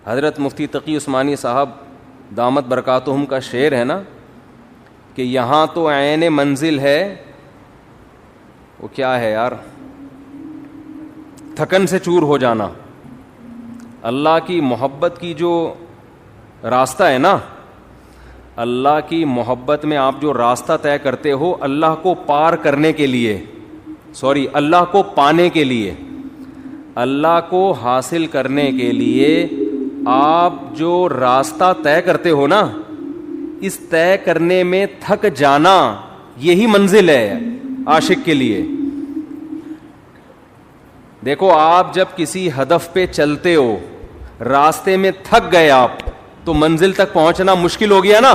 حضرت مفتی تقی عثمانی صاحب دامت برکاتہم کا شعر ہے نا کہ یہاں تو عین منزل ہے، وہ کیا ہے یار، تھکن سے چور ہو جانا. اللہ کی محبت کی جو راستہ ہے نا، اللہ کی محبت میں آپ جو راستہ طے کرتے ہو اللہ کو پار کرنے کے لیے، اللہ کو پانے کے لیے، اللہ کو حاصل کرنے کے لیے آپ جو راستہ طے کرتے ہو نا، اس طے کرنے میں تھک جانا یہی منزل ہے عاشق کے لیے. دیکھو آپ جب کسی ہدف پہ چلتے ہو، راستے میں تھک گئے آپ، تو منزل تک پہنچنا مشکل ہو گیا نا،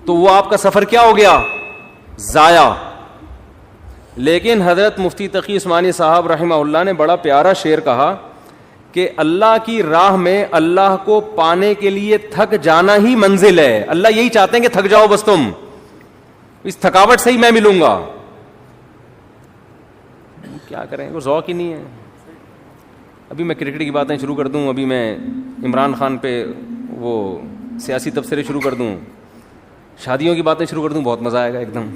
تو وہ آپ کا سفر کیا ہو گیا؟ ضائع. لیکن حضرت مفتی تقی عثمانی صاحب رحمہ اللہ نے بڑا پیارا شعر کہا کہ اللہ کی راہ میں اللہ کو پانے کے لیے تھک جانا ہی منزل ہے. اللہ یہی چاہتے ہیں کہ تھک جاؤ بس، تم اس تھکاوٹ سے ہی میں ملوں گا. کیا کریں، وہ ذوق ہی نہیں ہے. ابھی میں کرکٹ کی باتیں شروع کر دوں، ابھی میں عمران خان پہ وہ سیاسی تبصرے شروع کر دوں، شادیوں کی باتیں شروع کر دوں، بہت مزہ آئے گا ایک دم.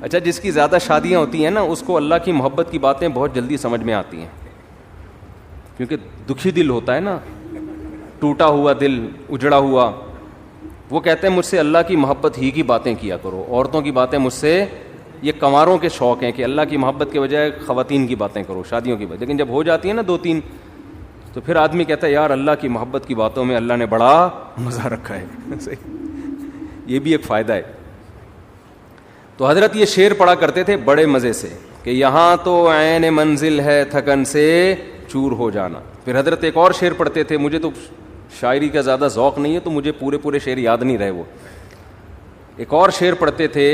اچھا، جس کی زیادہ شادیاں ہوتی ہیں نا اس کو اللہ کی محبت کی باتیں بہت جلدی سمجھ میں آتی ہیں، کیونکہ دکھی دل ہوتا ہے نا، ٹوٹا ہوا دل، اجڑا ہوا. وہ کہتے ہیں مجھ سے اللہ کی محبت ہی کی باتیں کیا کرو، عورتوں کی باتیں مجھ سے، یہ کنواروں کے شوق ہیں کہ اللہ کی محبت کے بجائے خواتین کی باتیں کرو، شادیوں کی باتیں. لیکن جب ہو جاتی ہیں نا 2-3، تو پھر آدمی کہتا ہے یار اللہ کی محبت کی باتوں میں اللہ نے بڑا مزہ رکھا ہے. یہ بھی ایک فائدہ ہے. تو حضرت یہ شعر پڑھا کرتے تھے بڑے مزے سے کہ یہاں تو عین منزل ہے تھکن سے چور ہو جانا. پھر حضرت ایک اور شعر پڑھتے تھے، مجھے تو شاعری کا زیادہ ذوق نہیں ہے تو مجھے پورے شعر یاد نہیں رہے. وہ ایک اور شعر پڑھتے تھے،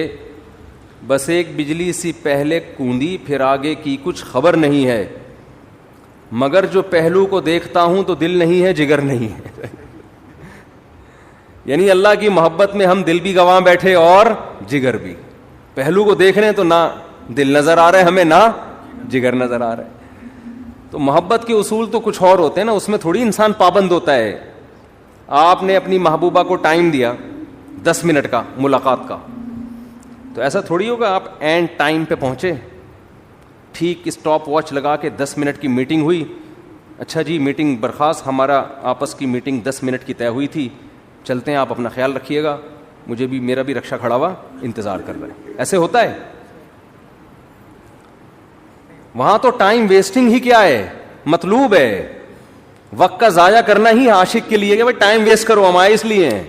بس ایک بجلی سی پہلے کوندی پھر آگے کی کچھ خبر نہیں ہے، مگر جو پہلو کو دیکھتا ہوں تو دل نہیں ہے جگر نہیں ہے. یعنی اللہ کی محبت میں ہم دل بھی گنوا بیٹھے اور جگر بھی. پہلو کو دیکھ رہے ہیں تو نہ دل نظر آ رہا ہے ہمیں، نہ جگر نظر آ رہا ہے. تو محبت کے اصول تو کچھ اور ہوتے ہیں نا، اس میں تھوڑی انسان پابند ہوتا ہے. آپ نے اپنی محبوبہ کو ٹائم دیا 10 منٹ کا ملاقات کا، تو ایسا تھوڑی ہوگا آپ اینڈ ٹائم پہ پہنچے، ٹھیک اسٹاپ واچ لگا کے 10 منٹ کی میٹنگ ہوئی، اچھا جی میٹنگ برخاست، ہمارا آپس کی میٹنگ 10 منٹ کی طے ہوئی تھی، چلتے ہیں، آپ اپنا خیال رکھیے گا، مجھے بھی، میرا بھی رکشا کھڑا ہوا انتظار کر رہا ہے. ایسے ہوتا ہے؟ وہاں تو ٹائم ویسٹنگ ہی کیا ہے، مطلوب ہے. وقت کا ضائع کرنا ہی عاشق کے لیے کہ بھائی ٹائم ویسٹ کرو، ہم آئے اس لیے ہیں.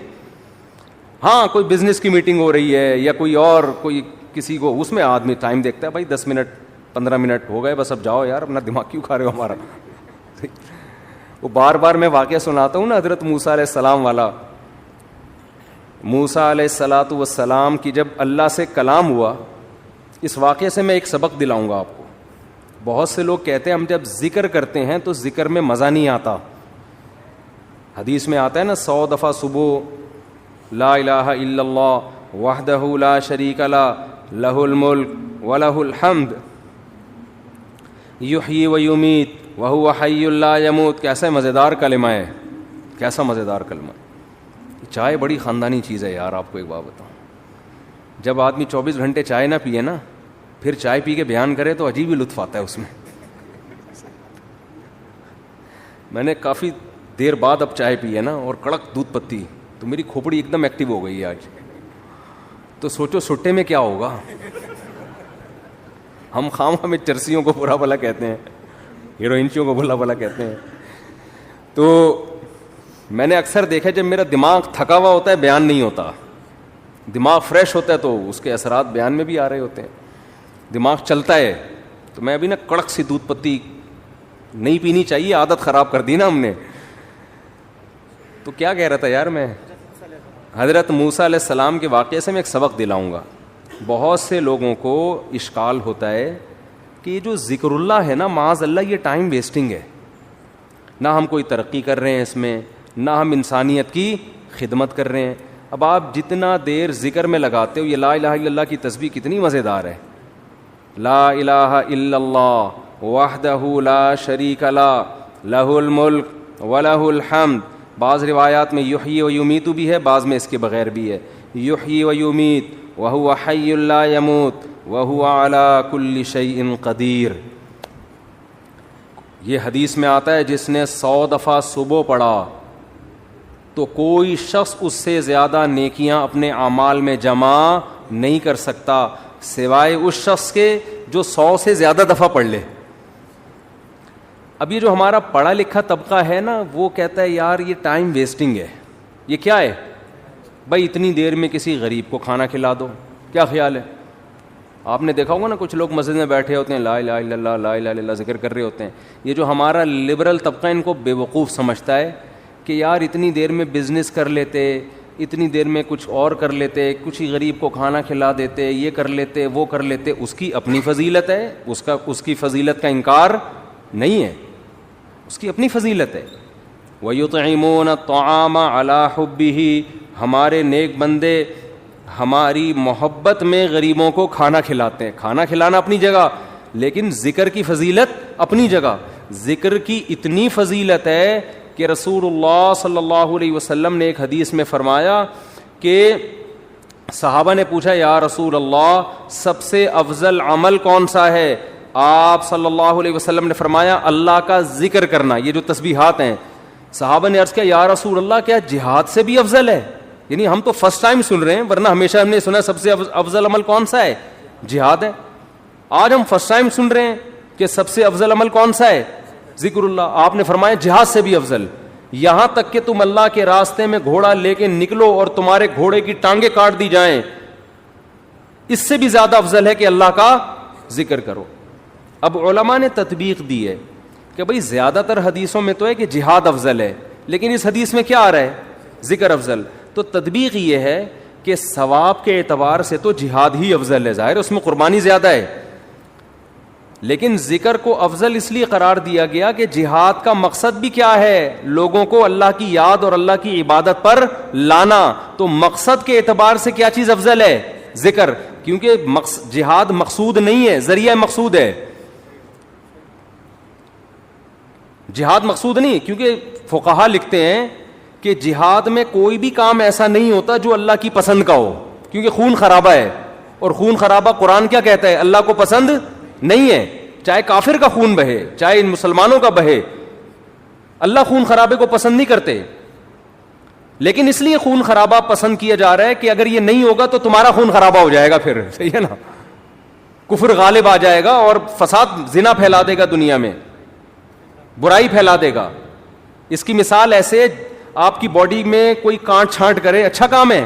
ہاں کوئی بزنس کی میٹنگ ہو رہی ہے یا کوئی اور کوئی کسی کو، اس میں آدمی ٹائم دیکھتا ہے، بھائی 10 منٹ 15 منٹ ہو گئے بس اب جاؤ یار، اپنا دماغ کیوں کھا رہے ہو ہمارا. وہ بار بار میں واقعہ سناتا ہوں نا حضرت موسیٰ علیہ السلام والا. موسیٰ علیہ الصلاۃ والسلام کی جب اللہ سے کلام ہوا، اس واقعے سے میں ایک سبق دلاؤں گا آپ کو. بہت سے لوگ کہتے ہیں ہم جب ذکر کرتے ہیں تو ذکر میں مزہ نہیں آتا. حدیث میں آتا ہے نا 100 دفعہ صبح لا الہ الا اللہ وحدہ لا شریک لہ لہ الملک ولہ الحمد یحیی و یمیت وہو حی لا یموت. کیسا مزیدار کلمہ ہے، کیسا مزیدار کلمہ. چائے بڑی خاندانی چیز ہے یار. آپ کو ایک بات بتاؤں، جب آدمی 24 گھنٹے چائے نہ پیے نا، پھر چائے پی کے بیان کرے تو عجیب ہی لطف آتا ہے اس میں. میں نے کافی دیر بعد اب چائے پی ہے نا، اور کڑک دودھ پتی، تو میری کھوپڑی ایک دم ایکٹیو ہو گئی ہے آج. تو سوچو سٹے میں کیا ہوگا. ہم خام میں چرسیوں کو برا بھلا کہتے ہیں، ہیروئنچیوں کو بھلا بھلا کہتے ہیں. تو میں نے اکثر دیکھا جب میرا دماغ تھکا ہوا ہوتا ہے بیان نہیں ہوتا، دماغ فریش ہوتا ہے تو اس کے اثرات بیان میں بھی آ رہے ہوتے ہیں. دماغ چلتا ہے. تو میں ابھی نا کڑک سی دودھ پتی نہیں پینی چاہیے، عادت خراب کر دی نا ہم نے. تو کیا کہہ رہا تھا یار میں، حضرت موسیٰ علیہ السلام کے واقعے سے میں ایک سبق دلاؤں گا. بہت سے لوگوں کو اشکال ہوتا ہے کہ یہ جو ذکر اللہ ہے نا، معاذ اللہ یہ ٹائم ویسٹنگ ہے. نہ ہم کوئی ترقی کر رہے ہیں اس میں، نہ ہم انسانیت کی خدمت کر رہے ہیں. اب آپ جتنا دیر ذکر میں لگاتے ہو، یہ لا الہ الا اللہ کی تسبیح کتنی مزیدار ہے. لا الہ الا اللہ وحدہ لا شریک لہ لہ الملک ولہ الحمد. بعض روایات میں یحیی و یمیت بھی ہے, بعض میں اس کے بغیر بھی ہے. یحیی و یمیت وہو حی لا یموت وہو علی کل شیء قدیر. یہ حدیث میں آتا ہے جس نے 100 دفعہ صبح پڑھا تو کوئی شخص اس سے زیادہ نیکیاں اپنے اعمال میں جمع نہیں کر سکتا سوائے اس شخص کے جو 100 سے زیادہ دفعہ پڑھ لے. اب یہ جو ہمارا پڑھا لکھا طبقہ ہے نا, وہ کہتا ہے یار یہ ٹائم ویسٹنگ ہے. یہ کیا ہے بھائی, اتنی دیر میں کسی غریب کو کھانا کھلا دو. کیا خیال ہے؟ آپ نے دیکھا ہوگا نا, کچھ لوگ مسجد میں بیٹھے ہوتے ہیں, لا الہ الا اللہ لا الہ الا اللہ ذکر کر رہے ہوتے ہیں. یہ جو ہمارا لبرل طبقہ ان کو بے وقوف سمجھتا ہے کہ یار اتنی دیر میں بزنس کر لیتے, اتنی دیر میں کچھ اور کر لیتے, کچھ ہی غریب کو کھانا کھلا دیتے, یہ کر لیتے وہ کر لیتے. اس کی اپنی فضیلت ہے, اس کی فضیلت کا انکار نہیں ہے, اس کی اپنی فضیلت ہے. وَيُطْعِمُونَ الطَّعَامَ عَلَى حُبِّهِ, ہمارے نیک بندے ہماری محبت میں غریبوں کو کھانا کھلاتے ہیں. کھانا کھلانا اپنی جگہ, لیکن ذکر کی فضیلت اپنی جگہ. ذکر کی اتنی فضیلت ہے کہ رسول اللہ صلی اللہ علیہ وسلم نے ایک حدیث میں فرمایا کہ صحابہ نے پوچھا یا رسول اللہ سب سے افضل عمل کون سا ہے؟ آپ صلی اللہ علیہ وسلم نے فرمایا اللہ کا ذکر کرنا, یہ جو تسبیحات ہیں. صحابہ نے عرض کیا یا رسول اللہ کیا جہاد سے بھی افضل ہے؟ یعنی ہم تو فرسٹ ٹائم سن رہے ہیں, ورنہ ہمیشہ ہم نے سنا سب سے افضل عمل کون سا ہے؟ جہاد ہے. آج ہم فرسٹ ٹائم سن رہے ہیں کہ سب سے افضل عمل کون سا ہے؟ ذکر اللہ. آپ نے فرمایا جہاد سے بھی افضل. یہاں تک کہ تم اللہ کے راستے میں گھوڑا لے کے نکلو اور تمہارے گھوڑے کی ٹانگیں کاٹ دی جائیں, اس سے بھی زیادہ افضل ہے کہ اللہ کا ذکر کرو. اب علماء نے تطبیق دی ہے کہ بھئی زیادہ تر حدیثوں میں تو ہے کہ جہاد افضل ہے, لیکن اس حدیث میں کیا آ رہا ہے؟ ذکر افضل. تو تطبیق یہ ہے کہ ثواب کے اعتبار سے تو جہاد ہی افضل ہے, ظاہر اس میں قربانی زیادہ ہے, لیکن ذکر کو افضل اس لیے قرار دیا گیا کہ جہاد کا مقصد بھی کیا ہے؟ لوگوں کو اللہ کی یاد اور اللہ کی عبادت پر لانا. تو مقصد کے اعتبار سے کیا چیز افضل ہے؟ ذکر. کیونکہ جہاد مقصود نہیں ہے, ذریعہ مقصود ہے. جہاد مقصود نہیں, کیونکہ فقہا لکھتے ہیں کہ جہاد میں کوئی بھی کام ایسا نہیں ہوتا جو اللہ کی پسند کا ہو, کیونکہ خون خرابہ ہے, اور خون خرابہ قرآن کیا کہتا ہے؟ اللہ کو پسند نہیں ہے. چاہے کافر کا خون بہے, چاہے ان مسلمانوں کا بہے, اللہ خون خرابے کو پسند نہیں کرتے. لیکن اس لیے خون خرابہ پسند کیا جا رہا ہے کہ اگر یہ نہیں ہوگا تو تمہارا خون خرابہ ہو جائے گا, پھر صحیح ہے نا, کفر غالب آ جائے گا اور فساد زنا پھیلا دے گا دنیا میں, برائی پھیلا دے گا. اس کی مثال ایسے, آپ کی باڈی میں کوئی کانٹ چھانٹ کرے اچھا کام ہے,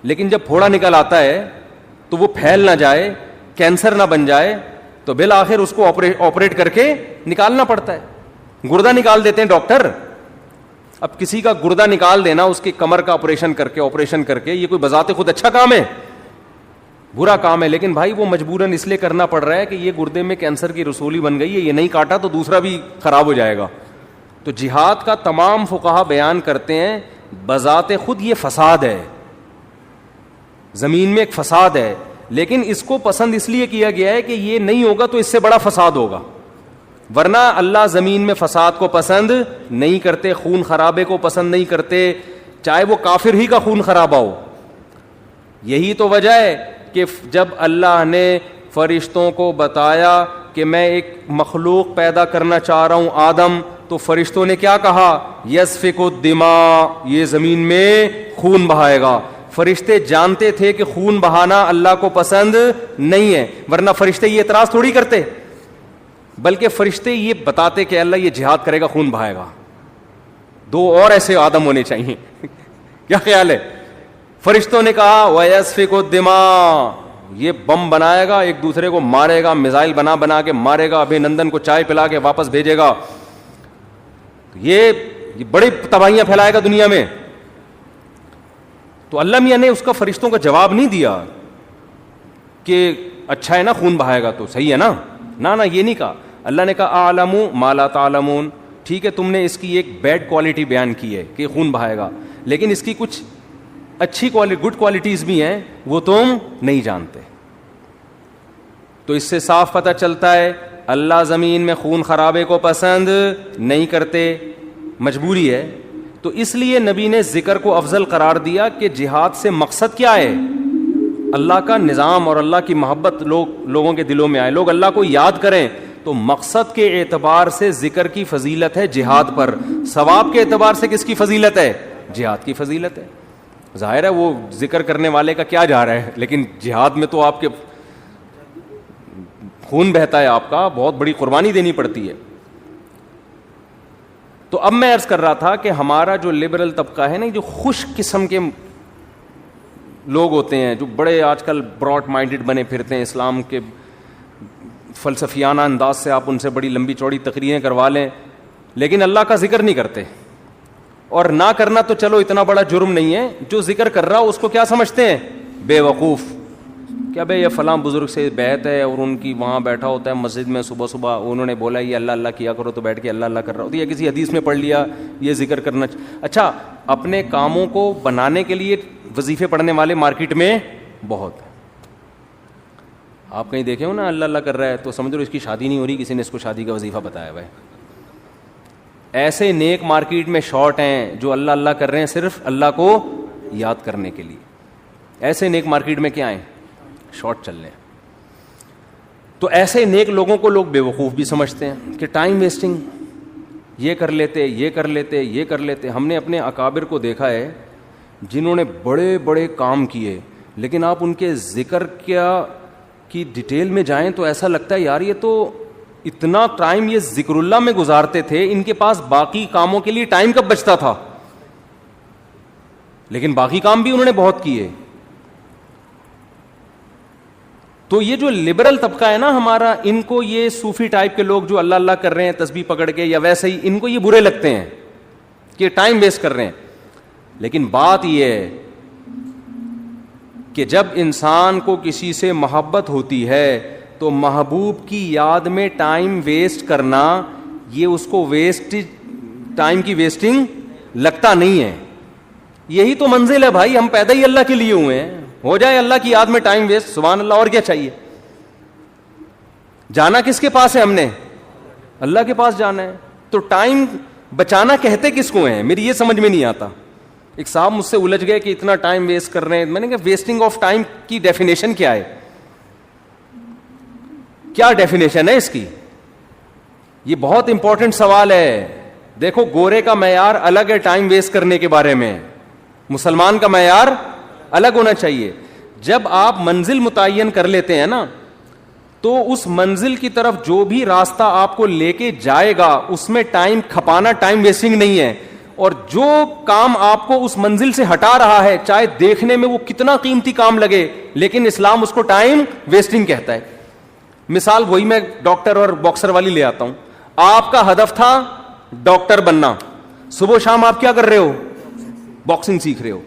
لیکن جب پھوڑا نکل آتا ہے تو وہ پھیل نہ جائے, کینسر نہ بن جائے, تو بالآخر اس کو آپریٹ کر کے نکالنا پڑتا ہے. گردہ نکال دیتے ہیں ڈاکٹر. اب کسی کا گردہ نکال دینا, اس کی کمر کا آپریشن کر کے یہ کوئی بذات خود اچھا کام ہے؟ برا کام ہے. لیکن بھائی وہ مجبوراً اس لیے کرنا پڑ رہا ہے کہ یہ گردے میں کینسر کی رسولی بن گئی ہے, یہ نہیں کاٹا تو دوسرا بھی خراب ہو جائے گا. تو جہاد کا تمام فقہا بیان کرتے ہیں بذات خود یہ فساد ہے, زمین میں ایک فساد ہے, لیکن اس کو پسند اس لیے کیا گیا ہے کہ یہ نہیں ہوگا تو اس سے بڑا فساد ہوگا. ورنہ اللہ زمین میں فساد کو پسند نہیں کرتے, خون خرابے کو پسند نہیں کرتے, چاہے وہ کافر ہی کا خون خرابہ ہو. یہی تو وجہ ہے کہ جب اللہ نے فرشتوں کو بتایا کہ میں ایک مخلوق پیدا کرنا چاہ رہا ہوں آدم, تو فرشتوں نے کیا کہا؟ یسفک الدماء, یہ زمین میں خون بہائے گا. فرشتے جانتے تھے کہ خون بہانا اللہ کو پسند نہیں ہے, ورنہ فرشتے یہ اعتراض تھوڑی کرتے, بلکہ فرشتے یہ بتاتے کہ اللہ یہ جہاد کرے گا, خون بہائے گا. 2 اور ایسے آدم ہونے چاہیے. کیا خیال ہے؟ فرشتوں نے کہا وَيَسْفِكُ الدِّمَاء, یہ بم بنائے گا, ایک دوسرے کو مارے گا, میزائل بنا کے مارے گا, ابھی نندن کو چائے پلا کے واپس بھیجے گا, یہ بڑی تباہیاں پھیلائے گا دنیا میں. تو اللہ میاں نے اس کا فرشتوں کا جواب نہیں دیا کہ اچھا ہے نا خون بہائے گا تو صحیح ہے نا, نہ یہ نہیں کہا. اللہ نے کہا اعلم ما لا تعلمون, ٹھیک ہے تم نے اس کی ایک بیڈ کوالٹی بیان کی ہے کہ خون بہائے گا, لیکن اس کی کچھ اچھی گڈ کوالٹیز بھی ہیں وہ تم نہیں جانتے. تو اس سے صاف پتہ چلتا ہے اللہ زمین میں خون خرابے کو پسند نہیں کرتے, مجبوری ہے. تو اس لیے نبی نے ذکر کو افضل قرار دیا کہ جہاد سے مقصد کیا ہے, اللہ کا نظام اور اللہ کی محبت لوگوں کے دلوں میں آئے, لوگ اللہ کو یاد کریں. تو مقصد کے اعتبار سے ذکر کی فضیلت ہے جہاد پر, ثواب کے اعتبار سے کس کی فضیلت ہے, جہاد کی فضیلت ہے. ظاہر ہے وہ ذکر کرنے والے کا کیا جا رہا ہے, لیکن جہاد میں تو آپ کے خون بہتا ہے, آپ کا بہت بڑی قربانی دینی پڑتی ہے. تو اب میں عرض کر رہا تھا کہ ہمارا جو لبرل طبقہ ہے نا, جو خوش قسم کے لوگ ہوتے ہیں, جو بڑے آج کل براڈ مائنڈڈ بنے پھرتے ہیں, اسلام کے فلسفیانہ انداز سے آپ ان سے بڑی لمبی چوڑی تقریریں کروا لیں, لیکن اللہ کا ذکر نہیں کرتے. اور نہ کرنا تو چلو اتنا بڑا جرم نہیں ہے, جو ذکر کر رہا اس کو کیا سمجھتے ہیں, بے وقوف. کیا بھائی یہ فلاں بزرگ سے بیعت ہے اور ان کی وہاں بیٹھا ہوتا ہے مسجد میں, صبح صبح انہوں نے بولا یہ اللہ اللہ کیا کرو تو بیٹھ کے اللہ اللہ کر رہا ہوتا ہے, یا کسی حدیث میں پڑھ لیا یہ ذکر کرنا. اچھا, اپنے کاموں کو بنانے کے لیے وظیفے پڑھنے والے مارکیٹ میں بہت ہیں. آپ کہیں دیکھے ہو نا اللہ اللہ کر رہا ہے تو سمجھ لو اس کی شادی نہیں ہو رہی, کسی نے اس کو شادی کا وظیفہ بتایا ہوا ہے. ایسے نیک مارکیٹ میں شارٹ ہیں جو اللہ اللہ کر رہے ہیں صرف اللہ کو یاد کرنے کے لیے. ایسے نیک مارکیٹ میں کیا ہیں, شارٹ چل رہے ہیں. تو ایسے نیک لوگوں کو لوگ بے وقوف بھی سمجھتے ہیں کہ ٹائم ویسٹنگ, یہ کر لیتے یہ کر لیتے یہ کر لیتے. ہم نے اپنے اکابر کو دیکھا ہے جنہوں نے بڑے بڑے کام کیے, لیکن آپ ان کے ذکر کی ڈیٹیل میں جائیں تو ایسا لگتا ہے یار یہ تو اتنا ٹائم یہ ذکر اللہ میں گزارتے تھے, ان کے پاس باقی کاموں کے لیے ٹائم کب بچتا تھا, لیکن باقی کام بھی انہوں نے بہت کیے. تو یہ جو لبرل طبقہ ہے نا ہمارا, ان کو یہ صوفی ٹائپ کے لوگ جو اللہ اللہ کر رہے ہیں تسبیح پکڑ کے یا ویسے ہی, ان کو یہ برے لگتے ہیں کہ ٹائم ویسٹ کر رہے ہیں. لیکن بات یہ ہے کہ جب انسان کو کسی سے محبت ہوتی ہے تو محبوب کی یاد میں ٹائم ویسٹ کرنا یہ اس کو ٹائم کی ویسٹنگ لگتا نہیں ہے. یہی تو منزل ہے بھائی, ہم پیدا ہی اللہ کے لیے ہوئے ہیں, ہو جائے اللہ کی یاد میں ٹائم ویسٹ, سبحان اللہ, اور کیا چاہیے. جانا کس کے پاس ہے, ہم نے اللہ کے پاس جانا ہے. تو ٹائم بچانا کہتے کس کو ہیں, میری یہ سمجھ میں نہیں آتا. ایک صاحب مجھ سے الجھ گئے کہ اتنا ٹائم ویسٹ کر رہے ہیں. میں نے کہا ویسٹنگ آف ٹائم کی ڈیفینیشن کیا ہے, کیا ڈیفینیشن ہے اس کی, یہ بہت امپورٹنٹ سوال ہے. دیکھو گورے کا معیار الگ ہے ٹائم ویسٹ کرنے کے بارے میں, مسلمان کا معیار الگ ہونا چاہیے. جب آپ منزل متعین کر لیتے ہیں نا تو اس منزل کی طرف جو بھی راستہ آپ کو لے کے جائے گا اس میں ٹائم کھپانا ٹائم ویسٹنگ نہیں ہے. اور جو کام آپ کو اس منزل سے ہٹا رہا ہے, چاہے دیکھنے میں وہ کتنا قیمتی کام لگے, لیکن اسلام اس کو ٹائم ویسٹنگ کہتا ہے. مثال وہی میں ڈاکٹر اور باکسر والی لے آتا ہوں. آپ کا ہدف تھا ڈاکٹر بننا, صبح شام آپ کیا کر رہے ہو, باکسنگ سیکھ رہے ہو.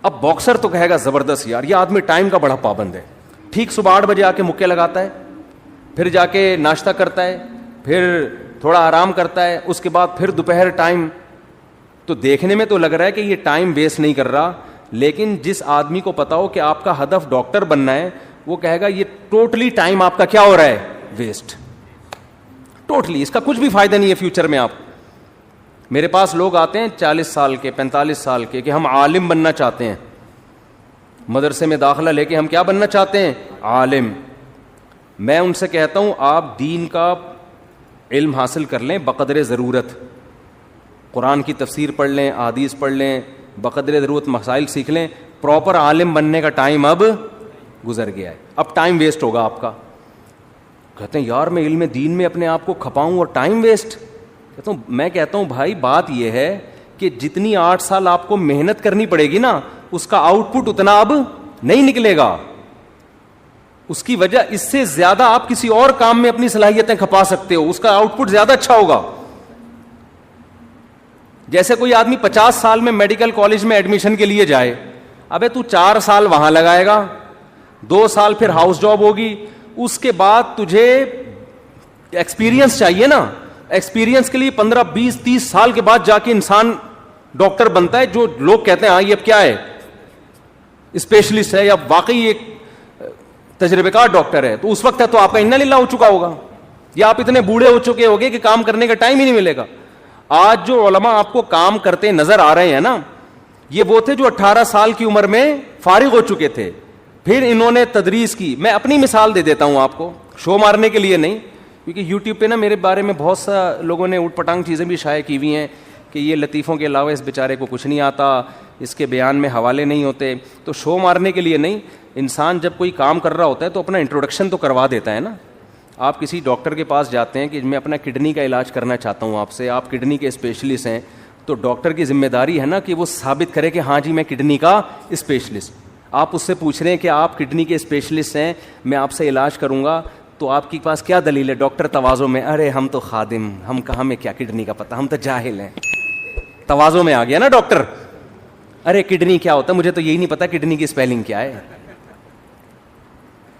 اب باکسر تو کہے گا زبردست یار یہ آدمی ٹائم کا بڑا پابند ہے, ٹھیک صبح 8 بجے آ کے مکے لگاتا ہے, پھر جا کے ناشتہ کرتا ہے, پھر تھوڑا آرام کرتا ہے, اس کے بعد پھر دوپہر ٹائم. تو دیکھنے میں تو لگ رہا ہے کہ یہ ٹائم ویسٹ نہیں کر رہا, لیکن جس آدمی کو پتا ہو کہ آپ کا ہدف ڈاکٹر بننا ہے وہ کہے گا یہ ٹوٹلی ٹائم آپ کا کیا ہو رہا ہے, ویسٹ, ٹوٹلی, اس کا کچھ بھی فائدہ نہیں ہے فیوچر میں. آپ میرے پاس لوگ آتے ہیں 40 سال کے 45 سال کے کہ ہم عالم بننا چاہتے ہیں, مدرسے میں داخلہ لے کے ہم کیا بننا چاہتے ہیں, عالم. میں ان سے کہتا ہوں آپ دین کا علم حاصل کر لیں بقدر ضرورت, قرآن کی تفسیر پڑھ لیں, احادیث پڑھ لیں, بقدر ضرورت مسائل سیکھ لیں. پراپر عالم بننے کا ٹائم اب گزر گیا ہے, اب ٹائم ویسٹ ہوگا آپ کا. کہتے ہیں یار میں علم دین میں اپنے آپ کو کھپاؤں اور ٹائم ویسٹ. میں کہتا ہوں بھائی بات یہ ہے کہ جتنی 8 سال آپ کو محنت کرنی پڑے گی نا اس کا آؤٹ پٹ اتنا اب نہیں نکلے گا. اس کی وجہ اس سے زیادہ آپ کسی اور کام میں اپنی صلاحیتیں کھپا سکتے ہو, اس کا آؤٹ پٹ زیادہ اچھا ہوگا. جیسے کوئی آدمی 50 سال میں میڈیکل کالج میں ایڈمیشن کے لیے جائے, ابے تو 4 سال وہاں لگائے گا, 2 سال پھر ہاؤس جاب ہوگی, اس کے بعد تجھے ایکسپیرینس چاہیے نا. ایکسپیرینس کے لیے 15 20 30 سال کے بعد جا کے انسان ڈاکٹر بنتا ہے, جو لوگ کہتے ہیں ہاں یہ اب کیا ہے, اسپیشلسٹ ہے یا واقعی ایک تجربے کار ڈاکٹر ہے. تو اس وقت ہے تو آپ کا انا للہ ہو چکا ہوگا. یا آپ اتنے بوڑھے ہو چکے ہوگے کہ کام کرنے کا ٹائم ہی نہیں ملے گا. آج جو علماء آپ کو کام کرتے نظر آ رہے ہیں نا, یہ وہ تھے جو 18 سال کی عمر میں فارغ ہو چکے تھے, پھر انہوں نے تدریس کی. میں اپنی مثال دے دیتا ہوں آپ کو, شو مارنے کے لیے نہیں, کیونکہ یوٹیوب پہ نا میرے بارے میں بہت سا لوگوں نے اوٹ پٹانگ چیزیں بھی شائع کی ہوئی ہیں کہ یہ لطیفوں کے علاوہ اس بیچارے کو کچھ نہیں آتا, اس کے بیان میں حوالے نہیں ہوتے. تو شو مارنے کے لیے نہیں, انسان جب کوئی کام کر رہا ہوتا ہے تو اپنا انٹروڈکشن تو کروا دیتا ہے نا. آپ کسی ڈاکٹر کے پاس جاتے ہیں کہ میں اپنا کڈنی کا علاج کرنا چاہتا ہوں آپ سے, آپ کڈنی کے اسپیشلسٹ ہیں, تو ڈاکٹر کی ذمہ داری ہے نا کہ وہ ثابت کرے کہ ہاں جی میں کڈنی کا اسپیشلسٹ. آپ اس سے پوچھ رہے ہیں کہ آپ کڈنی کے اسپیشلسٹ ہیں, میں آپ سے علاج کروں گا, تو آپ کے پاس کیا دلیل ہے؟ ڈاکٹر تواضع میں, ارے ہم تو خادم, ہم کہاں میں کیا کڈنی کا پتہ, ہم تو جاہل ہیں. تواضع میں آ گیا نا ڈاکٹر, ارے کڈنی کیا ہوتا ہے, مجھے تو یہی نہیں پتا کڈنی کی اسپیلنگ کیا ہے.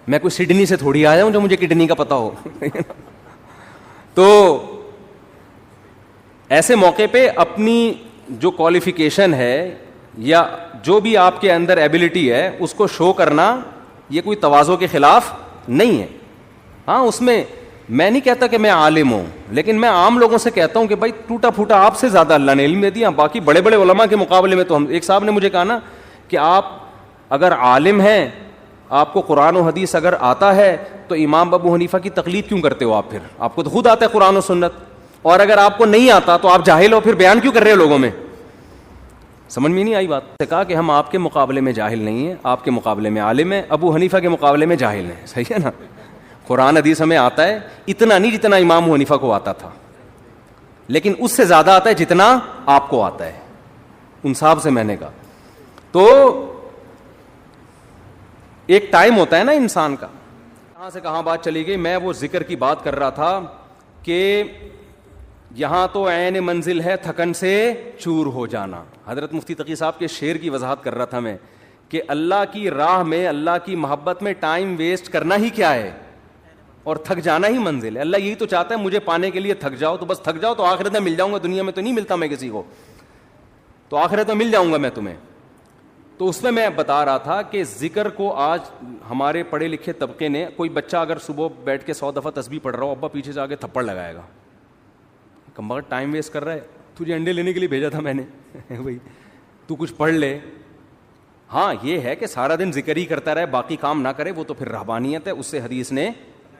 میں کوئی سڈنی سے تھوڑی آیا ہوں جو مجھے کڈنی کا پتا ہو. تو ایسے موقع پہ اپنی جو کوالیفیکیشن ہے یا جو بھی آپ کے اندر ایبلٹی ہے اس کو شو کرنا, یہ کوئی تواضع کے خلاف نہیں ہے. ہاں اس میں میں نہیں کہتا کہ میں عالم ہوں, لیکن میں عام لوگوں سے کہتا ہوں کہ بھائی ٹوٹا پھوٹا آپ سے زیادہ اللہ نے علم دے دیا. باقی بڑے بڑے علماء کے مقابلے میں تو ہم, ایک صاحب نے مجھے کہا نا کہ آپ اگر عالم ہیں, آپ کو قرآن و حدیث اگر آتا ہے تو امام ابو حنیفہ کی تقلید کیوں کرتے ہو آپ؟ پھر آپ کو تو خود آتا ہے قرآن و سنت, اور اگر آپ کو نہیں آتا تو آپ جاہل ہو, پھر بیان کیوں کر رہے ہو لوگوں میں؟ سمجھ میں نہیں آئی بات. سے کہا کہ ہم آپ کے مقابلے میں جاہل نہیں ہیں, آپ کے مقابلے میں عالم ہیں, ابو حنیفہ کے مقابلے میں جاہل ہیں. صحیح ہے نا؟ قرآن حدیث ہمیں آتا ہے, اتنا نہیں جتنا امام ابو حنیفہ کو آتا تھا, لیکن اس سے زیادہ آتا ہے جتنا آپ کو آتا ہے. ان صاحب سے میں نے کہا تو ایک ٹائم ہوتا ہے نا انسان کا. کہاں سے کہاں بات چلی گئی, میں وہ ذکر کی بات کر رہا تھا کہ یہاں تو عین منزل ہے تھکن سے چور ہو جانا. حضرت مفتی تقی صاحب کے شعر کی وضاحت کر رہا تھا میں کہ اللہ کی راہ میں, اللہ کی محبت میں ٹائم ویسٹ کرنا ہی کیا ہے, اور تھک جانا ہی منزل ہے. اللہ یہی تو چاہتا ہے مجھے پانے کے لیے تھک جاؤ, تو بس تھک جاؤ تو آخرت میں مل جاؤں گا, دنیا میں تو نہیں ملتا میں کسی کو, تو آخرت میں مل جاؤں گا میں تمہیں. تو اس میں بتا رہا تھا کہ ذکر کو آج ہمارے پڑھے لکھے طبقے نے, کوئی بچہ اگر صبح بیٹھ کے 100 دفعہ تسبیح پڑھ رہا ہو, ابا پیچھے سے آگے تھپڑ لگائے گا, کم بخت ٹائم ویسٹ کر رہا ہے, تجھے انڈے لینے کے لیے بھیجا تھا میں نے بھائی تو کچھ پڑھ لے. ہاں یہ ہے کہ سارا دن ذکر ہی کرتا رہے, باقی کام نہ کرے, وہ تو پھر رہبانیت ہے, اس سے حدیث نے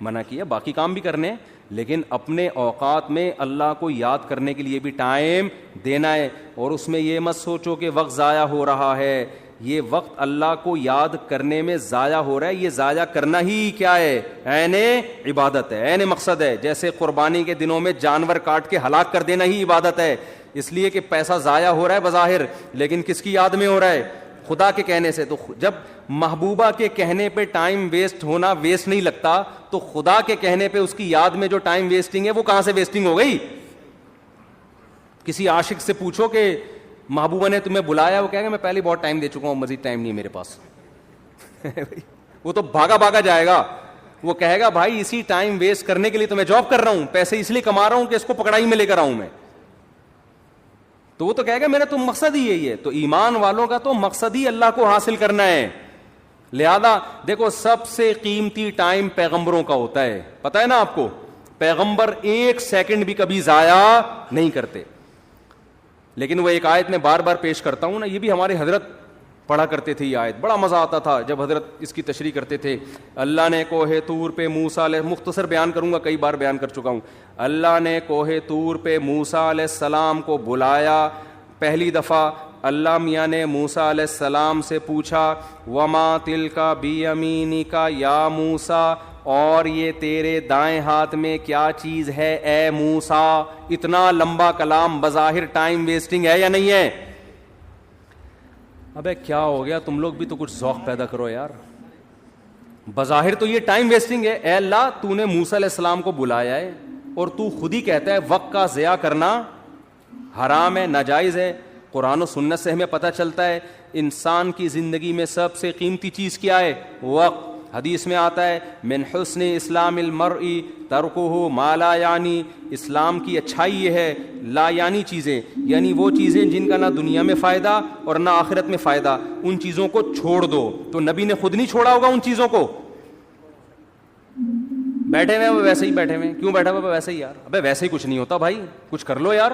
منع کیا. باقی کام بھی کرنے, لیکن اپنے اوقات میں اللہ کو یاد کرنے کے لیے بھی ٹائم دینا ہے. اور اس میں یہ مت سوچو کہ وقت ضائع ہو رہا ہے, یہ وقت اللہ کو یاد کرنے میں ضائع ہو رہا ہے. یہ ضائع کرنا ہی کیا ہے؟ عین عبادت ہے, عین مقصد ہے. جیسے قربانی کے دنوں میں جانور کاٹ کے ہلاک کر دینا ہی عبادت ہے, اس لیے کہ پیسہ ضائع ہو رہا ہے بظاہر, لیکن کس کی یاد میں ہو رہا ہے؟ خدا کے کہنے سے. تو جب محبوبہ کے کہنے پہ ٹائم ویسٹ ہونا ویسٹ نہیں لگتا, تو خدا کے کہنے پہ اس کی یاد میں جو ٹائم ویسٹنگ ہے وہ کہاں سے ویسٹنگ ہو گئی؟ کسی عاشق سے پوچھو کہ محبوبہ نے تمہیں بلایا, وہ کہے گا میں پہلے بہت ٹائم دے چکا ہوں, مزید ٹائم نہیں ہے میرے پاس. وہ تو بھاگا بھاگا جائے گا, وہ کہے گا بھائی اسی ٹائم ویسٹ کرنے کے لیے تو میں جاب کر رہا ہوں, پیسے اس لیے کما رہا ہوں کہ اس کو پکڑائی میں لے کر آؤں میں. تو وہ تو کہے گا میرا تو مقصد ہی یہی ہے. تو ایمان والوں کا تو مقصد ہی اللہ کو حاصل کرنا ہے. لہذا دیکھو سب سے قیمتی ٹائم پیغمبروں کا ہوتا ہے, پتہ ہے نا آپ کو, پیغمبر ایک سیکنڈ بھی کبھی ضائع نہیں کرتے. لیکن وہ ایک آیت میں بار بار پیش کرتا ہوں نا, یہ بھی ہمارے حضرت پڑھا کرتے تھے, یہ آیت بڑا مزہ آتا تھا جب حضرت اس کی تشریح کرتے تھے. اللہ نے کوہ طور پہ موسیٰ علیہ, مختصر بیان کروں گا, کئی بار بیان کر چکا ہوں. اللہ نے کوہ طور پہ موسیٰ علیہ السلام کو بلایا پہلی دفعہ. اللہ میاں نے موسیٰ علیہ السلام سے پوچھا وما تلک بیمینک یا موسیٰ, اور یہ تیرے دائیں ہاتھ میں کیا چیز ہے اے موسیٰ. اتنا لمبا کلام بظاہر ٹائم ویسٹنگ ہے یا نہیں ہے؟ ابے کیا ہو گیا, تم لوگ بھی تو کچھ ذوق پیدا کرو یار. بظاہر تو یہ ٹائم ویسٹنگ ہے. اے اللہ تو نے موسیٰ علیہ السلام کو بلایا ہے اور تو خود ہی کہتا ہے وقت کا ضیاع کرنا حرام ہے, ناجائز ہے. قرآن و سنت سے ہمیں پتہ چلتا ہے انسان کی زندگی میں سب سے قیمتی چیز کیا ہے؟ وقت. حدیث میں آتا ہے من حسن اسلام المرء ترکہ ما لا یعنی, اسلام کی اچھائی یہ ہے لا یعنی چیزیں, یعنی وہ چیزیں جن کا نہ دنیا میں فائدہ اور نہ آخرت میں فائدہ, ان چیزوں کو چھوڑ دو. تو نبی نے خود نہیں چھوڑا ہوگا ان چیزوں کو, بیٹھے ہوئے وہ ویسے ہی بیٹھے ہوئے. کیوں بیٹھا ہوا ویسے ہی؟ یار ابے ویسے ہی کچھ نہیں ہوتا بھائی, کچھ کر لو یار.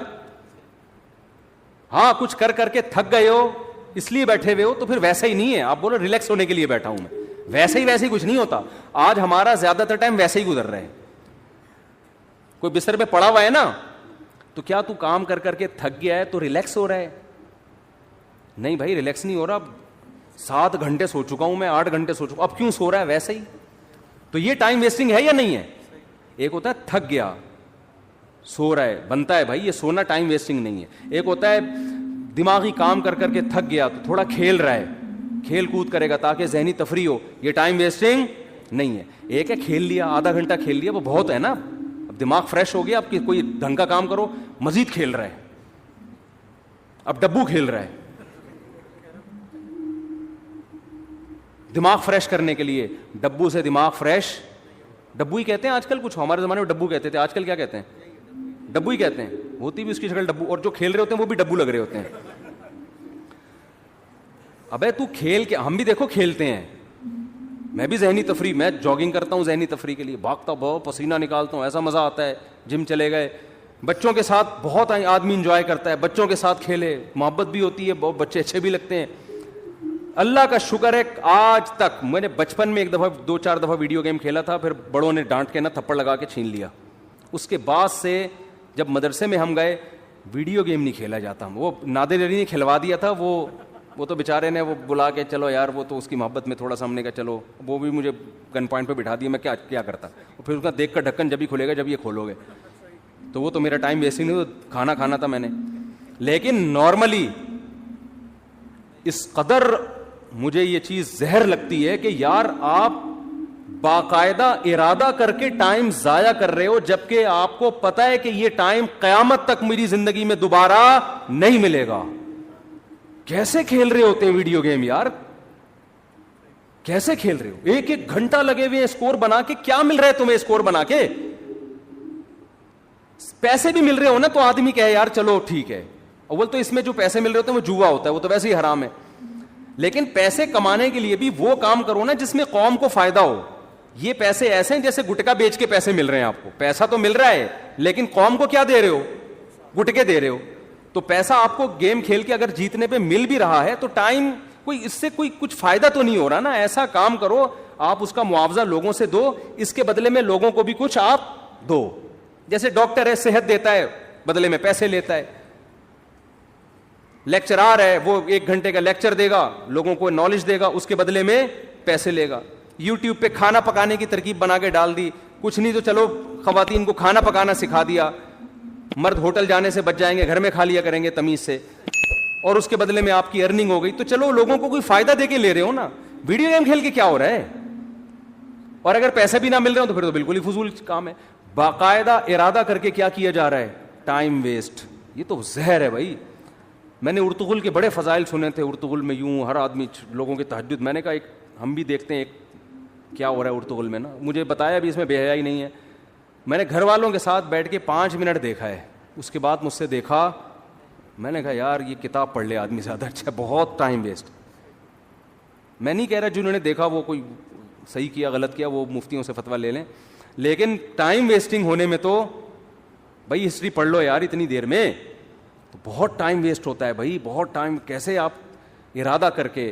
ہاں کچھ کر کر کے تھک گئے ہو اس لیے بیٹھے ہوئے ہو, تو پھر ویسا ہی نہیں ہے. آپ بولو ریلیکس ہونے کے لیے بیٹھا ہوں میں, ویسے ہی کچھ نہیں ہوتا. آج ہمارا زیادہ تر ٹائم ویسے ہی گزر رہے ہیں. کوئی بستر پہ پڑا ہوا ہے نا, تو کیا تو کام کر کر کے تھک گیا ہے تو ریلیکس ہو رہا ہے؟ نہیں بھائی ریلیکس نہیں ہو رہا. 7 گھنٹے سو چکا ہوں میں, 8 گھنٹے سو چکا, اب کیوں سو رہا ہے؟ ویسے ہی. تو یہ ٹائم ویسٹنگ ہے یا نہیں ہے؟ ایک ہوتا ہے تھک گیا سو رہا ہے, بنتا ہے بھائی, یہ سونا ٹائم ویسٹنگ نہیں ہے. ایک ہوتا ہے دماغی کام کر کر کے تھک گیا تو تھوڑا کھیل رہا ہے, کھیل کود کرے گا تاکہ ذہنی تفریح ہو, یہ ٹائم ویسٹنگ نہیں ہے. ایک ہے کھیل لیا, آدھا گھنٹہ کھیل لیا, وہ بہت ہے نا, اب دماغ فریش ہو گیا, اب کوئی ڈھنگ کا کام کرو, مزید کھیل رہا ہے, اب ڈبو کھیل رہا ہے دماغ فریش کرنے کے لیے. ڈبو سے دماغ فریش, ڈبو ہی کہتے ہیں آج کل, کچھ ہمارے زمانے میں ڈبو کہتے تھے, آج کل کیا کہتے ہیں؟ ڈبو ہی کہتے ہیں. ہوتی بھی اس کی شکل ڈبو, اور جو کھیل رہے ہوتے ہیں وہ بھی ڈبو لگ رہے ہوتے ہیں. ابے تو کھیل کے, ہم بھی دیکھو کھیلتے ہیں, میں بھی ذہنی تفریح, میں جاگنگ کرتا ہوں ذہنی تفریح کے لیے, بھاگتا بہت, پسینہ نکالتا ہوں, ایسا مزہ آتا ہے. جم چلے گئے, بچوں کے ساتھ بہت آدمی انجوائے کرتا ہے, بچوں کے ساتھ کھیلے, محبت بھی ہوتی ہے, بہت بچے اچھے بھی لگتے ہیں. اللہ کا شکر ہے آج تک, میں نے بچپن میں 2-4 دفعہ ویڈیو گیم کھیلا تھا, پھر بڑوں نے ڈانٹ کے نا تھپڑ لگا کے چھین لیا. اس کے بعد سے جب مدرسے میں ہم گئے, ویڈیو گیم نہیں کھیلا جاتا. وہ نادر علی نے کھلوا دیا تھا, وہ تو بیچارے نے وہ بلا کے, چلو یار وہ تو اس کی محبت میں تھوڑا سا ہم نے کہا چلو, وہ بھی مجھے گن پوائنٹ پہ بٹھا دیا, میں کیا کرتا. پھر اس کا دیکھ کر ڈھکن جب ہی کھلے گا جب یہ کھولو گے, تو وہ تو میرا ٹائم ویسٹ نہیں, کھانا کھانا تھا میں نے. لیکن نارملی اس قدر مجھے یہ چیز زہر لگتی ہے کہ یار آپ باقاعدہ ارادہ کر کے ٹائم ضائع کر رہے ہو, جبکہ آپ کو پتا ہے کہ یہ ٹائم قیامت تک میری زندگی میں دوبارہ نہیں ملے گا. کیسے کھیل رہے ہوتے ہیں ویڈیو گیم یار, کیسے کھیل رہے ہو؟ 1 گھنٹہ لگے ہوئے اسکور بنا کے, کیا مل رہا ہے تمہیں اسکور بنا کے؟ پیسے بھی مل رہے ہو نا تو آدمی کہے یار چلو ٹھیک ہے. اول تو اس میں جو پیسے مل رہے ہوتے ہیں وہ جوا ہوتا ہے, وہ تو ویسے ہی حرام ہے. لیکن پیسے کمانے کے لیے بھی وہ کام کرو نا جس میں قوم کو فائدہ ہو. یہ پیسے ایسے ہیں جیسے گٹکا بیچ کے پیسے مل رہے ہیں آپ کو. پیسہ تو مل رہا ہے لیکن قوم کو کیا دے رہے ہو؟ گٹکے دے رہے ہو. تو پیسہ آپ کو گیم کھیل کے اگر جیتنے پہ مل بھی رہا ہے تو ٹائم کوئی اس سے کوئی کچھ فائدہ تو نہیں ہو رہا نا. ایسا کام کرو آپ اس کا معاوضہ لوگوں سے دو, اس کے بدلے میں لوگوں کو بھی کچھ آپ دو. جیسے ڈاکٹر ہے, صحت دیتا ہے, بدلے میں پیسے لیتا ہے. لیکچرار ہے, وہ 1 گھنٹے کا لیکچر دے گا, لوگوں کو نالج دے گا, اس کے بدلے میں پیسے لے گا. یوٹیوب پہ کھانا پکانے کی ترکیب بنا کے ڈال دی, کچھ نہیں تو چلو خواتین کو کھانا پکانا سکھا دیا, مرد ہوٹل جانے سے بچ جائیں گے, گھر میں کھا لیا کریں گے تمیز سے, اور اس کے بدلے میں آپ کی ارننگ ہو گئی. تو چلو لوگوں کو کوئی فائدہ دے کے لے رہے ہو نا. ویڈیو گیم کھیل کے کیا ہو رہا ہے؟ اور اگر پیسے بھی نہ مل رہے ہو تو پھر تو بالکل ہی فضول کام ہے. باقاعدہ ارادہ کر کے کیا کیا جا رہا ہے؟ Time waste. یہ تو زہر ہے بھائی. میں نے ارطغرل کے بڑے فضائل سنے تھے. ارطغرل میں یوں ہر آدمی, لوگوں کے تہجد, میں نے کہا ایک ہم بھی دیکھتے ہیں کیا ہو رہا ہے ارطغرل میں نا. مجھے بتایا بھی اس میں بے حیائی نہیں ہے. میں نے گھر والوں کے ساتھ بیٹھ کے 5 منٹ دیکھا ہے. اس کے بعد مجھ سے دیکھا, میں نے کہا یار یہ کتاب پڑھ لے آدمی زیادہ اچھا, بہت ٹائم ویسٹ. میں نہیں کہہ رہا جنہوں نے دیکھا وہ کوئی صحیح کیا غلط کیا, وہ مفتیوں سے فتویٰ لے لیں, لیکن ٹائم ویسٹنگ ہونے میں تو بھائی ہسٹری پڑھ لو یار اتنی دیر میں, تو بہت ٹائم ویسٹ ہوتا ہے بھائی, بہت ٹائم. کیسے آپ ارادہ کر کے,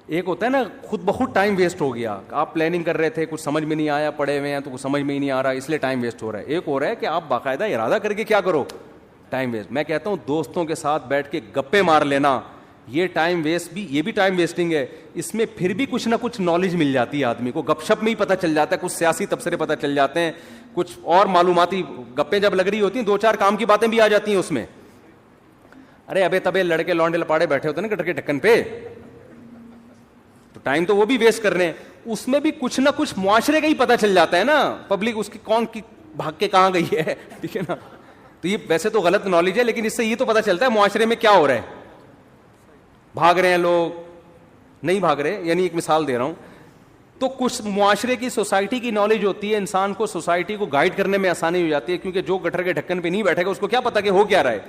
ایک ہوتا ہے نا خود بخود ٹائم ویسٹ ہو گیا, آپ پلاننگ کر رہے تھے, کچھ سمجھ میں نہیں آیا, پڑھے ہوئے ہیں تو کچھ سمجھ میں ہی نہیں آ رہا اس لیے ٹائم ویسٹ ہو رہا ہے. ایک ہو رہا ہے کہ آپ باقاعدہ ارادہ کر کے کیا کرو, ٹائم ویسٹ. میں کہتا ہوں دوستوں کے ساتھ بیٹھ کے گپے مار لینا, یہ ٹائم ویسٹ بھی, یہ بھی ٹائم ویسٹنگ ہے. اس میں پھر بھی کچھ نہ کچھ نالج مل جاتی ہے آدمی کو, گپ شپ میں ہی پتہ چل جاتا ہے, کچھ سیاسی تبصرے پتہ چل جاتے ہیں, کچھ اور معلوماتی گپیں جب لگ رہی ہوتی ہیں 2-4 کام کی باتیں بھی آ جاتی ہیں اس میں. ارے ابے تبے لڑکے لونڈے لپاڑے بیٹھے ہوتے ہیں نا کٹر کے ڈھکن پہ, تو ٹائم تو وہ بھی ویسٹ کر رہے ہیں. اس میں بھی کچھ نہ کچھ معاشرے کا ہی پتہ چل جاتا ہے نا, پبلک اس کی کون کی بھاگ کے کہاں گئی ہے, ٹھیک ہے نا. تو یہ ویسے تو غلط نالج ہے, لیکن اس سے یہ تو پتہ چلتا ہے معاشرے میں کیا ہو رہا ہے. بھاگ رہے ہیں لوگ, نہیں بھاگ رہے, یعنی ایک مثال دے رہا ہوں. تو کچھ معاشرے کی, سوسائٹی کی نالج ہوتی ہے, انسان کو سوسائٹی کو گائیڈ کرنے میں آسانی ہو جاتی ہے, کیونکہ جو گٹر کے ڈھکن پہ نہیں بیٹھے گا اس کو کیا پتا کہ ہو کیا رہا ہے.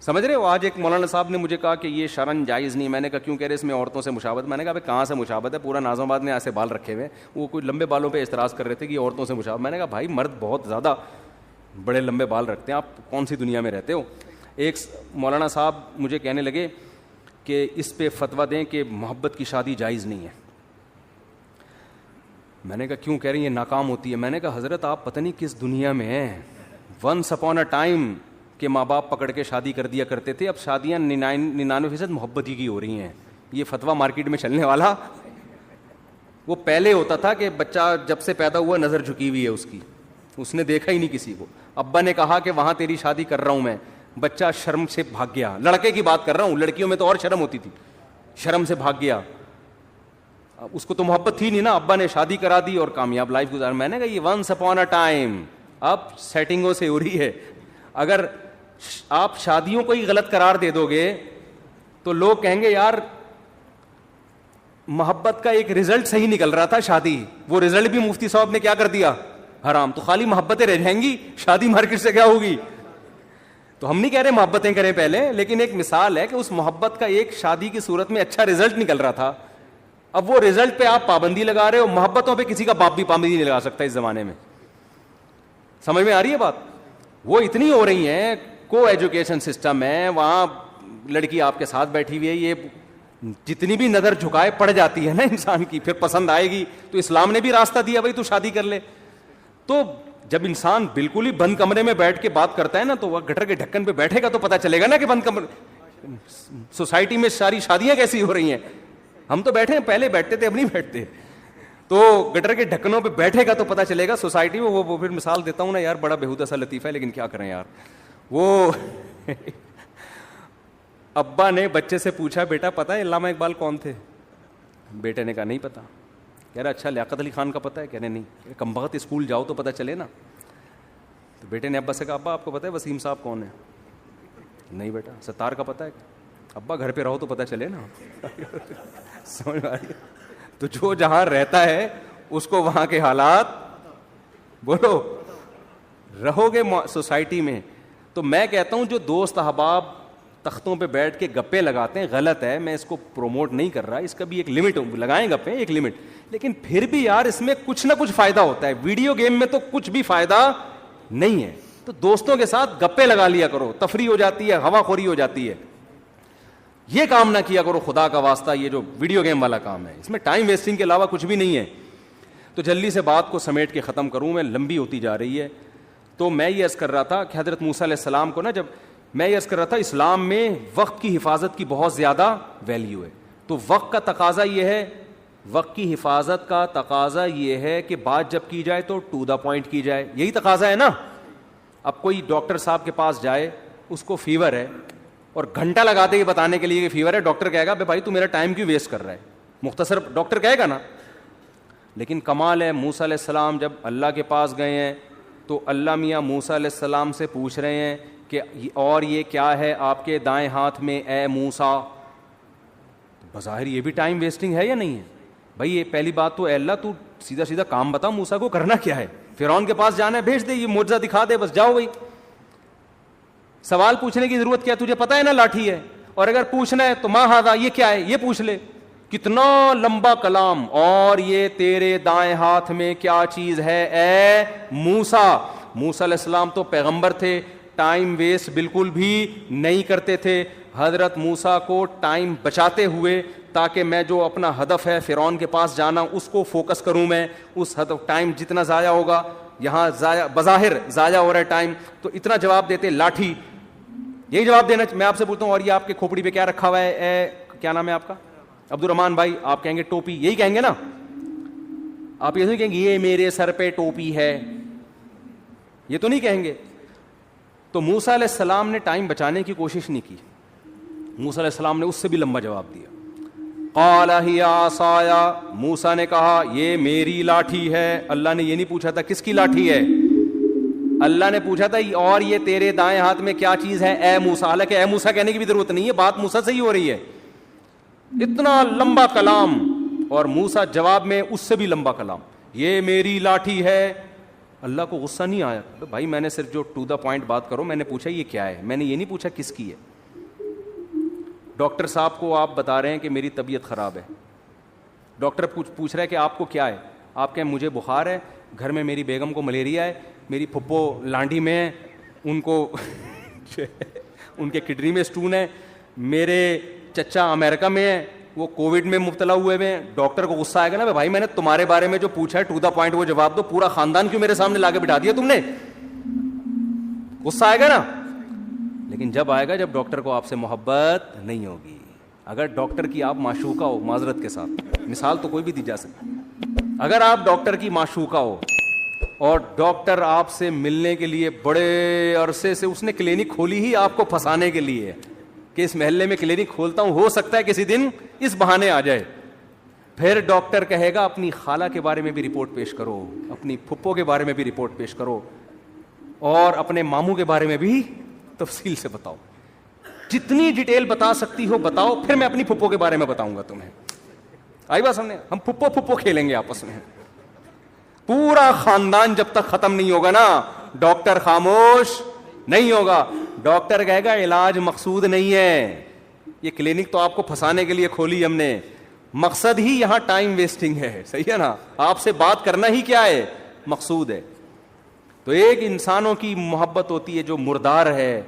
سمجھ رہے ہو؟ آج ایک مولانا صاحب نے مجھے کہا کہ یہ شرن جائز نہیں. میں نے کہا کیوں؟ کہہ رہے اس میں عورتوں سے مشابہت. میں نے کہا کہاں سے مشابہت ہے؟ پورا ناظم آباد میں ایسے بال رکھے ہوئے. وہ کوئی لمبے بالوں پہ اعتراض کر رہے تھے کہ یہ عورتوں سے مشابہت. میں نے کہا بھائی مرد بہت زیادہ بڑے لمبے بال رکھتے ہیں, آپ کون سی دنیا میں رہتے ہو؟ ایک مولانا صاحب مجھے کہنے لگے کہ اس پہ فتویٰ دیں کہ محبت کی شادی جائز نہیں ہے. میں نے کہا کیوں؟ کہہ رہے ہیں یہ ناکام ہوتی ہے. میں نے کہا حضرت آپ پتہ نہیں کس دنیا میں ہیں. ونس اپون اے ٹائم کہ ماں باپ پکڑ کے شادی کر دیا کرتے تھے, اب شادیاں 99% محبت ہی کی ہو رہی ہیں. یہ فتویٰ مارکیٹ میں چلنے والا, وہ پہلے ہوتا تھا کہ بچہ جب سے پیدا ہوا نظر جھکی ہوئی ہے اس کی, اس نے دیکھا ہی نہیں کسی کو. ابا نے کہا کہ وہاں تیری شادی کر رہا ہوں میں, بچہ شرم سے بھاگ گیا. لڑکے کی بات کر رہا ہوں, لڑکیوں میں تو اور شرم ہوتی تھی, شرم سے بھاگ گیا. اس کو تو محبت تھی نہیں نا, ابا نے شادی کرا دی اور کامیاب لائف گزار. میں نے کہا یہ ونس اپون اے ٹائم, اب سیٹنگوں سے ہو رہی ہے. اگر آپ شادیوں کو ہی غلط قرار دے دو گے تو لوگ کہیں گے یار محبت کا ایک رزلٹ صحیح نکل رہا تھا شادی, وہ رزلٹ بھی مفتی صاحب نے کیا کر دیا, حرام. تو خالی محبتیں رہ جائیں گی, شادی مارکیٹ سے کیا ہوگی؟ تو ہم نہیں کہہ رہے محبتیں کریں پہلے, لیکن ایک مثال ہے کہ اس محبت کا ایک شادی کی صورت میں اچھا رزلٹ نکل رہا تھا. اب وہ رزلٹ پہ آپ پابندی لگا رہے ہو. محبتوں پہ کسی کا باپ بھی پابندی نہیں لگا سکتا اس زمانے میں. سمجھ میں آ رہی ہے بات؟ وہ اتنی ہو رہی ہیں, کو ایجوکیشن سسٹم ہے, وہاں لڑکی آپ کے ساتھ بیٹھی ہوئی ہے, یہ جتنی بھی نظر جھکائے پڑ جاتی ہے نا انسان کی, پھر پسند آئے گی. تو اسلام نے بھی راستہ دیا بھائی تو شادی کر لے. تو جب انسان بالکل ہی بند کمرے میں بیٹھ کے بات کرتا ہے نا, تو وہ گٹر کے ڈھکن پہ بیٹھے گا تو پتہ چلے گا نا کہ بند کمرے سوسائٹی میں ساری شادیاں کیسی ہو رہی ہیں. ہم تو بیٹھے ہیں, پہلے بیٹھتے تھے اب نہیں بیٹھتے. تو گٹر کے ڈھکنوں پہ بیٹھے گا تو پتہ چلے گا سوسائٹی میں. وہ پھر مثال دیتا ہوں نا یار, بڑا بےہودہ سا لطیفہ ہے لیکن کیا کریں یار. وہ ابا نے بچے سے پوچھا بیٹا پتہ ہے علامہ اقبال کون تھے؟ بیٹے نے کہا نہیں پتا. کہہ رہا اچھا لیاقت علی خان کا پتہ ہے؟ کہہ رہے نہیں. کم بخت اسکول جاؤ تو پتہ چلے نا. تو بیٹے نے ابا سے کہا ابا آپ کو پتہ ہے وسیم صاحب کون ہے؟ نہیں بیٹا. ستار کا پتہ ہے؟ ابا گھر پہ رہو تو پتہ چلے نا. سمجھ آ رہی ہے؟ تو جو جہاں رہتا ہے اس کو وہاں کے حالات بولو, رہو گے سوسائٹی میں. تو میں کہتا ہوں جو دوست احباب تختوں پہ بیٹھ کے گپے لگاتے ہیں غلط ہے, میں اس کو پروموٹ نہیں کر رہا. اس کا بھی ایک لمٹ, لگائیں گپے ایک لمٹ, لیکن پھر بھی یار اس میں کچھ نہ کچھ فائدہ ہوتا ہے. ویڈیو گیم میں تو کچھ بھی فائدہ نہیں ہے. تو دوستوں کے ساتھ گپے لگا لیا کرو, تفریح ہو جاتی ہے, ہوا خوری ہو جاتی ہے. یہ کام نہ کیا کرو خدا کا واسطہ, یہ جو ویڈیو گیم والا کام ہے اس میں ٹائم ویسٹنگ کے علاوہ کچھ بھی نہیں ہے. تو جلدی سے بات کو سمیٹ کے ختم کروں, میں لمبی ہوتی جا رہی ہے. تو میں یہ عرض کر رہا تھا کہ حضرت موسیٰ علیہ السلام کو نا, جب میں یہ عرض کر رہا تھا اسلام میں وقت کی حفاظت کی بہت زیادہ ویلیو ہے. تو وقت کا تقاضا یہ ہے, وقت کی حفاظت کا تقاضا یہ ہے کہ بات جب کی جائے تو ٹو دا پوائنٹ کی جائے. یہی تقاضا ہے نا. اب کوئی ڈاکٹر صاحب کے پاس جائے, اس کو فیور ہے اور گھنٹہ لگا دے یہ بتانے کے لیے کہ فیور ہے, ڈاکٹر کہے گا بھائی تو میرا ٹائم کیوں ویسٹ کر رہا ہے, مختصر ڈاکٹر کہے گا نا. لیکن کمال ہے, موسیٰ علیہ السلام جب اللہ کے پاس گئے ہیں تو اللہ میاں موسیٰ علیہ السلام سے پوچھ رہے ہیں کہ اور یہ کیا ہے آپ کے دائیں ہاتھ میں اے موسیٰ. بظاہر یہ بھی ٹائم ویسٹنگ ہے یا نہیں ہے بھائی؟ یہ پہلی بات تو اے اللہ تو سیدھا سیدھا کام بتا, موسیٰ کو کرنا کیا ہے؟ فرعون کے پاس جانا ہے, بھیج دے, یہ معجزہ دکھا دے, بس جاؤ بھائی. سوال پوچھنے کی ضرورت کیا؟ تجھے پتہ ہے نا لاٹھی ہے, اور اگر پوچھنا ہے تو ما ھذا, یہ کیا ہے, یہ پوچھ لے. کتنا لمبا کلام. اور یہ تیرے دائیں ہاتھ میں کیا چیز ہے اے موسیٰ. موسیٰ علیہ السلام تو پیغمبر تھے, ٹائم ویسٹ بالکل بھی نہیں کرتے تھے. حضرت موسیٰ کو ٹائم بچاتے ہوئے تاکہ میں جو اپنا ہدف ہے فرعون کے پاس جانا اس کو فوکس کروں. میں اس ہدف, ٹائم جتنا ضائع ہوگا یہاں بظاہر ضائع ہو رہا ہے ٹائم, تو اتنا جواب دیتے لاٹھی. یہی جواب دینا میں آپ سے پوچھتا ہوں, اور یہ آپ کے کھوپڑی پہ کیا رکھا ہوا ہے اے کیا نام ہے آپ کا؟ عبد الرحمان بھائی. آپ کہیں گے ٹوپی, یہی کہیں گے نا آپ, یہ نہیں کہیں گے یہ میرے سر پہ ٹوپی ہے, یہ تو نہیں کہیں گے. تو موسیٰ علیہ السلام نے ٹائم بچانے کی کوشش نہیں کی. موسیٰ علیہ السلام نے اس سے بھی لمبا جواب دیا. قال ہی عصایا, موسیٰ نے کہا یہ میری لاٹھی ہے. اللہ نے یہ نہیں پوچھا تھا کس کی لاٹھی ہے, اللہ نے پوچھا تھا اور یہ تیرے دائیں ہاتھ میں کیا چیز ہے اے موسیٰ. حالانکہ اے موسیٰ کہنے کی بھی ضرورت نہیں ہے, بات موسیٰ سے ہی ہو رہی ہے. اتنا لمبا کلام, اور موسیٰ جواب میں اس سے بھی لمبا کلام, یہ میری لاٹھی ہے. اللہ کو غصہ نہیں آیا؟ بھائی میں نے صرف جو ٹو دا پوائنٹ بات کرو، میں نے پوچھا یہ کیا ہے، میں نے یہ نہیں پوچھا کس کی ہے. ڈاکٹر صاحب کو آپ بتا رہے ہیں کہ میری طبیعت خراب ہے، ڈاکٹر پوچھ رہا ہے کہ آپ کو کیا ہے، آپ کہیں مجھے بخار ہے، گھر میں میری بیگم کو ملیریا ہے، میری پھپھو لانڈی میں ہے، ان کو ان کے کڈنی میں اسٹون ہے، میرے چچا امریکہ میں ہے، وہ کووڈ میں مبتلا ہوئے ہیں. ڈاکٹر کو غصہ آئے گا نا، بھائی میں نے تمہارے بارے میں جو پوچھا ہے ٹو دا پوائنٹ وہ جواب دو، پورا خاندان کیوں میرے سامنے لا کے بٹھا دیا تم نے؟ غصہ آئے گا نا. لیکن جب آئے گا جب ڈاکٹر کو آپ سے محبت نہیں ہوگی. اگر ڈاکٹر کی آپ معشوقہ ہو، معذرت کے ساتھ مثال تو کوئی بھی دی جا سکتی، اگر آپ ڈاکٹر کی معشوقہ ہو اور ڈاکٹر آپ سے ملنے کے لیے بڑے عرصے سے، اس نے کلینک کھولی ہی آپ کو پھنسانے کے لیے کہ اس محلے میں کلینک کھولتا ہوں، ہو سکتا ہے کسی دن اس بہانے آ جائے. پھر ڈاکٹر کہے گا اپنی خالہ کے بارے میں بھی رپورٹ پیش کرو، اپنی پھپھو کے بارے میں بھی رپورٹ پیش کرو، اور اپنے ماموں کے بارے میں بھی تفصیل سے بتاؤ، جتنی ڈیٹیل بتا سکتی ہو بتاؤ، پھر میں اپنی پھپھو کے بارے میں بتاؤں گا تمہیں. آئی بات سامنے؟ ہم پھپھو کھیلیں گے آپس میں، پورا خاندان جب تک ختم نہیں ہوگا نا ڈاکٹر خاموش نہیں ہوگا. ڈاکٹر کہے گا علاج مقصود نہیں ہے، یہ کلینک تو آپ کو پھنسانے کے لیے کھولی ہم نے، مقصد ہی یہاں ٹائم ویسٹنگ ہے. صحیح ہے نا؟ آپ سے بات کرنا ہی کیا ہے؟ مقصود ہے. تو ایک انسانوں کی محبت ہوتی ہے جو مردار ہے،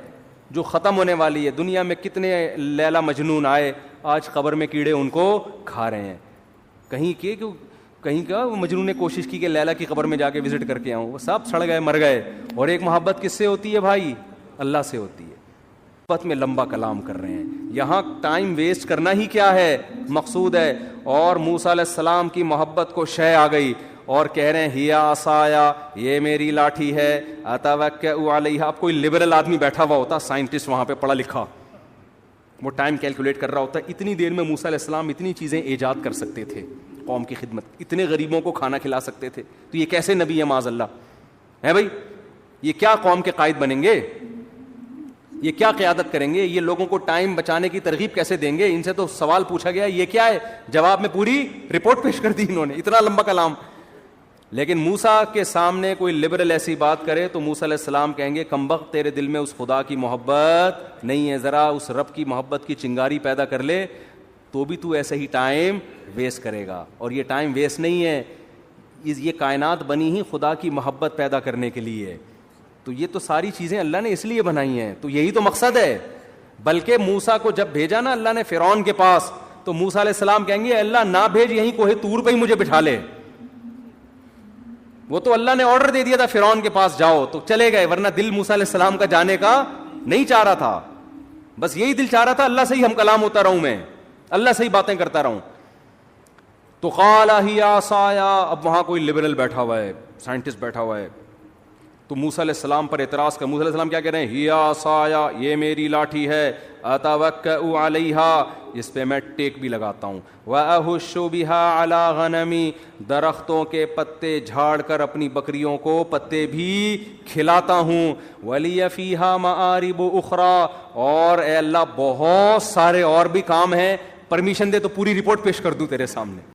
جو ختم ہونے والی ہے. دنیا میں کتنے لیلا مجنون آئے، آج قبر میں کیڑے ان کو کھا رہے ہیں. کہیں کا وہ مجنون نے کوشش کی کہ لیلا کی قبر میں جا کے وزٹ کر کے آؤں، وہ سب سڑ گئے، مر گئے. اور ایک محبت کس سے ہوتی ہے بھائی؟ اللہ سے ہوتی ہے. محبت میں لمبا کلام کر رہے ہیں، یہاں ٹائم ویسٹ کرنا ہی کیا ہے؟ مقصود ہے. اور موسیٰ علیہ السلام کی محبت کو شے آ گئی اور کہہ رہے ہیں ہیا عصایا، یہ میری لاٹھی ہے، اتوکئ علیہا. اب کوئی لبرل آدمی بیٹھا ہوا ہوتا، سائنٹسٹ وہاں پہ پڑھا لکھا، وہ ٹائم کیلکولیٹ کر رہا ہوتا ہے، اتنی دیر میں موسیٰ علیہ السلام اتنی چیزیں ایجاد کر سکتے تھے قوم کی خدمت، اتنے غریبوں کو کھانا کھلا سکتے تھے. تو یہ کیسے نبی ہے معاذ اللہ ہے بھائی؟ یہ کیا قوم کے قائد بنیں گے؟ یہ کیا قیادت کریں گے؟ یہ لوگوں کو ٹائم بچانے کی ترغیب کیسے دیں گے؟ ان سے تو سوال پوچھا گیا یہ کیا ہے، جواب میں پوری رپورٹ پیش کر دی انہوں نے، اتنا لمبا کلام. لیکن موسیٰ کے سامنے کوئی لبرل ایسی بات کرے تو موسیٰ علیہ السلام کہیں گے کمبخت تیرے دل میں اس خدا کی محبت نہیں ہے، ذرا اس رب کی محبت کی چنگاری پیدا کر لے تو بھی تو ایسے ہی ٹائم ویسٹ کرے گا. اور یہ ٹائم ویسٹ نہیں ہے، یہ کائنات بنی ہی خدا کی محبت پیدا کرنے کے لیے. تو یہ تو ساری چیزیں اللہ نے اس لیے بنائی ہیں، تو یہی تو مقصد ہے. بلکہ موسیٰ کو جب بھیجا نا اللہ نے فرعون کے پاس، تو موسیٰ علیہ السلام کہیں گے اللہ نہ بھیج، یہیں کوہ طور پہ ہی مجھے بٹھا لے. وہ تو اللہ نے آرڈر دے دیا تھا فرعون کے پاس جاؤ تو چلے گئے، ورنہ دل موسیٰ علیہ السلام کا جانے کا نہیں چاہ رہا تھا. بس یہی دل چاہ رہا تھا اللہ سے ہی ہم کلام ہوتا رہوں، میں اللہ سے ہی باتیں کرتا رہوں. تو قال ہی عصایا، اب وہاں کوئی لبرل بیٹھا ہوا ہے، سائنٹسٹ بیٹھا ہوا ہے، تو موسیٰ علیہ السلام پر اعتراض کر. موسیٰ علیہ السلام کیا کہہ رہے ہیں؟ ہی عصایا، یہ میری لاٹھی ہے، اتوکئ علیہا، اس پہ میں ٹیک بھی لگاتا ہوں، واہش بہا علی غنمی، درختوں کے پتے جھاڑ کر اپنی بکریوں کو پتے بھی کھلاتا ہوں، ولی فیہا مآرب اخری، اور اے اللہ بہت سارے اور بھی کام ہیں، پرمیشن دے تو پوری رپورٹ پیش کر دوں تیرے سامنے.